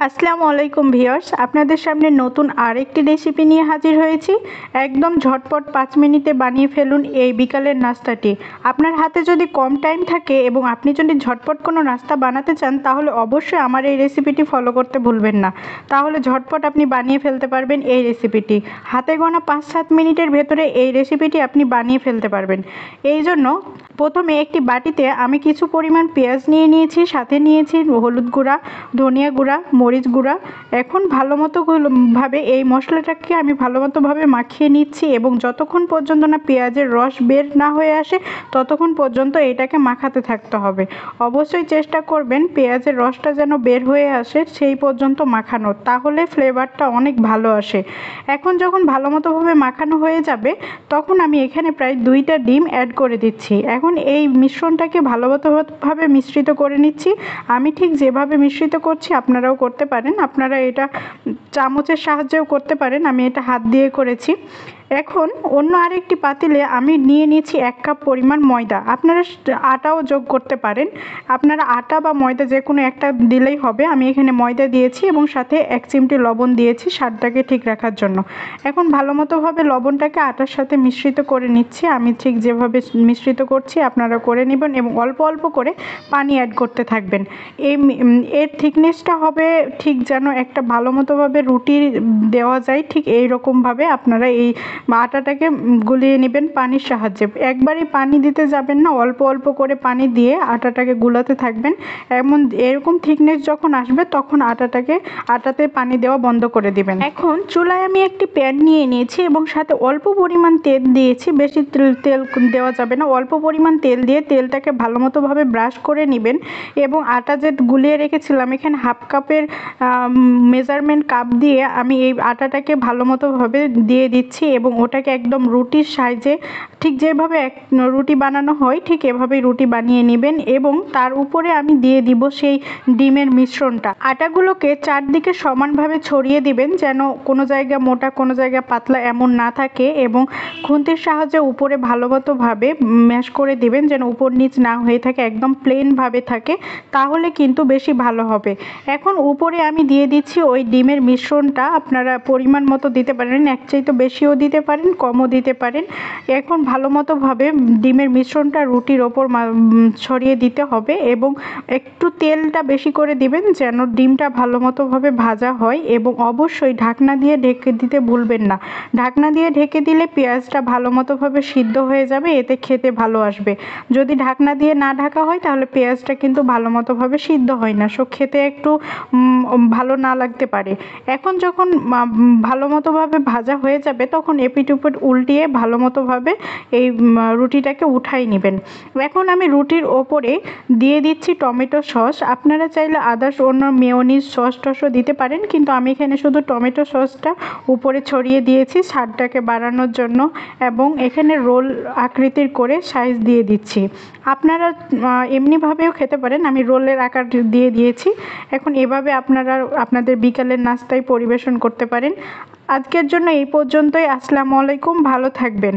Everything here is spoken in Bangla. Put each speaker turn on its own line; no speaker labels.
আসসালামু আলাইকুম ভিউয়ার্স, আপনাদের সামনে নতুন আরেকটি রেসিপি নিয়ে হাজির হয়েছি। একদম ঝটপট 5 মিনিটে বানিয়ে ফেলুন এই বিকালের নাস্তাটি। আপনার হাতে যদি কম টাইম থাকে এবং আপনি যদি ঝটপট কোনো নাস্তা বানাতে চান, তাহলে অবশ্যই আমার এই রেসিপিটি ফলো করতে ভুলবেন না। তাহলে ঝটপট আপনি বানিয়ে ফেলতে পারবেন এই রেসিপিটি। হাতে গোনা 5-7 মিনিটের ভেতরে এই রেসিপিটি আপনি বানিয়ে ফেলতে পারবেন। এই জন্য প্রথমে একটি বাটিতে আমি কিছু পরিমাণ পেঁয়াজ নিয়ে নিয়েছি, সাথে নিয়েছি হলুদ গুঁড়া, ধনিয়া গুঁড়া, মরিচ গুঁড়া। এখন ভালো মতো ভাবে এই মশলাটাকে আমি ভালো মতোভাবে মাখিয়ে নিচ্ছি এবং যতক্ষণ পর্যন্ত না পেঁয়াজের রস বের না হয়ে আসে ততক্ষণ পর্যন্ত এটাকে মাখাতে থাকতে হবে। অবশ্যই চেষ্টা করবেন পেঁয়াজের রসটা যেন বের হয়ে আসে সেই পর্যন্ত মাখানোর, তাহলে ফ্লেভারটা অনেক ভালো আসে। এখন যখন ভালো মতোভাবে মাখানো হয়ে যাবে তখন আমি এখানে প্রায় 2টা ডিম অ্যাড করে দিচ্ছি। এখন এই মিশ্রণটাকে ভালো মতোভাবে মিশ্রিত করে নিচ্ছি। আমি ঠিক যেভাবে মিশ্রিত করছি আপনারাও করতে পারেন, আপনারা এটা চামচের সাহায্যেও করতে পারেন, আমি এটা হাত দিয়ে করেছি। এখন অন্য আরেকটি পাতিলে আমি নিয়ে নিয়েছি 1 কাপ পরিমাণ ময়দা। আপনারা আটাও যোগ করতে পারেন, আপনারা আটা বা ময়দা যে কোনো একটা দিলেই হবে। আমি এখানে ময়দা দিয়েছি এবং সাথে 1 চিমটি লবণ দিয়েছি স্বাদটাকে ঠিক রাখার জন্য। এখন ভালো মতোভাবে লবণটাকে আটার সাথে মিশ্রিত করে নিচ্ছি। আমি ঠিক যেভাবে মিশ্রিত করছি আপনারা করে নেবেন এবং অল্প অল্প করে পানি অ্যাড করতে থাকবেন। এর থিকনেসটা হবে ঠিক যেন একটা ভালো মতোভাবে রুটি দেওয়া যায়, ঠিক এই রকমভাবে আপনারা এই আটাটাকে গুলিয়ে নেবেন পানির সাহায্যে। একবারই পানি দিতে যাবেন না, অল্প অল্প করে পানি দিয়ে আটাটাকে গুলাতে থাকবেন। এরকম থিকনেস যখন আসবে তখন আটাতে পানি দেওয়া বন্ধ করে দিবেন। এখন চুলায় আমি একটি প্যান নিয়ে নিয়েছি এবং সাথে অল্প পরিমাণ তেল দিয়েছি। বেশি তেল দেওয়া যাবে না, অল্প পরিমাণ তেল দিয়ে তেলটাকে ভালো মতোভাবে ব্রাশ করে নেবেন এবং আটা যে গুলিয়ে রেখেছিলাম এখানে 1/2 কাপের মেজারমেন্ট কাপ দিয়ে আমি এই আটাটাকে ভালো মতোভাবে দিয়ে দিচ্ছি এবং ওটাকে একদম রুটির সাইজে, ঠিক যেভাবে রুটি বানানো হয় ঠিক এভাবেই রুটি বানিয়ে নেবেন এবং তার উপরে আমি দিয়ে দিব সেই ডিমের মিশ্রণটা। আটাগুলোকে চারদিকে সমানভাবে ছড়িয়ে দিবেন যেন কোনো জায়গা মোটা কোনো জায়গা পাতলা এমন না থাকে এবং খুন্তির সাহায্যে উপরে ভালো মতোভাবে ম্যাশ করে দিবেন যেন উপর নিচ না হয়ে থাকে, একদম প্লেনভাবে থাকে, তাহলে কিন্তু বেশি ভালো হবে। এখন উপরে আমি দিয়ে দিচ্ছি ওই ডিমের মিশ্রণটা। আপনারা পরিমাণ মতো দিতে পারেন, এক চাইতে বেশিও দিতে পারেন, কমও দিতে পারেন। এখন ভালো মতোভাবে ডিমের মিশ্রণটা রুটির ওপর ছড়িয়ে দিতে হবে এবং একটু তেলটা বেশি করে দিবেন যেন ডিমটা ভালো মতোভাবে ভাজা হয় এবং অবশ্যই ঢাকনা দিয়ে ঢেকে দিতে ভুলবেন না। ঢাকনা দিয়ে ঢেকে দিলে পেঁয়াজটা ভালো মতোভাবে সিদ্ধ হয়ে যাবে, এতে খেতে ভালো আসবে। যদি ঢাকনা দিয়ে না ঢাকা হয় তাহলে পেঁয়াজটা কিন্তু ভালো মতোভাবে সিদ্ধ হয় না, খেতে একটু ভালো না লাগতে পারে। এখন যখন ভালো মতোভাবে ভাজা হয়ে যাবে তখন এপিট ওপিট উল্টিয়ে ভালো মতোভাবে এই রুটিটাকে উঠাই নেবেন। এখন আমি রুটির ওপরে দিয়ে দিচ্ছি টমেটো সস। আপনারা চাইলে আদার্স অন্য মেয়োনিজ সস টসও দিতে পারেন, কিন্তু আমি এখানে শুধু টমেটো সসটা উপরে ছড়িয়ে দিয়েছি স্বাদটাকে বাড়ানোর জন্য এবং এখানে রোল আকৃতির করে সাইজ দিয়ে দিচ্ছি। আপনারা এমনিভাবেও খেতে পারেন, আমি রোলের আকার দিয়ে দিয়েছি। এখন এভাবে আপনারা আপনাদের বিকালের নাস্তায় পরিবেশন করতে পারেন। আজকের জন্য এই পর্যন্তই। আসসালামু আলাইকুম, ভালো থাকবেন।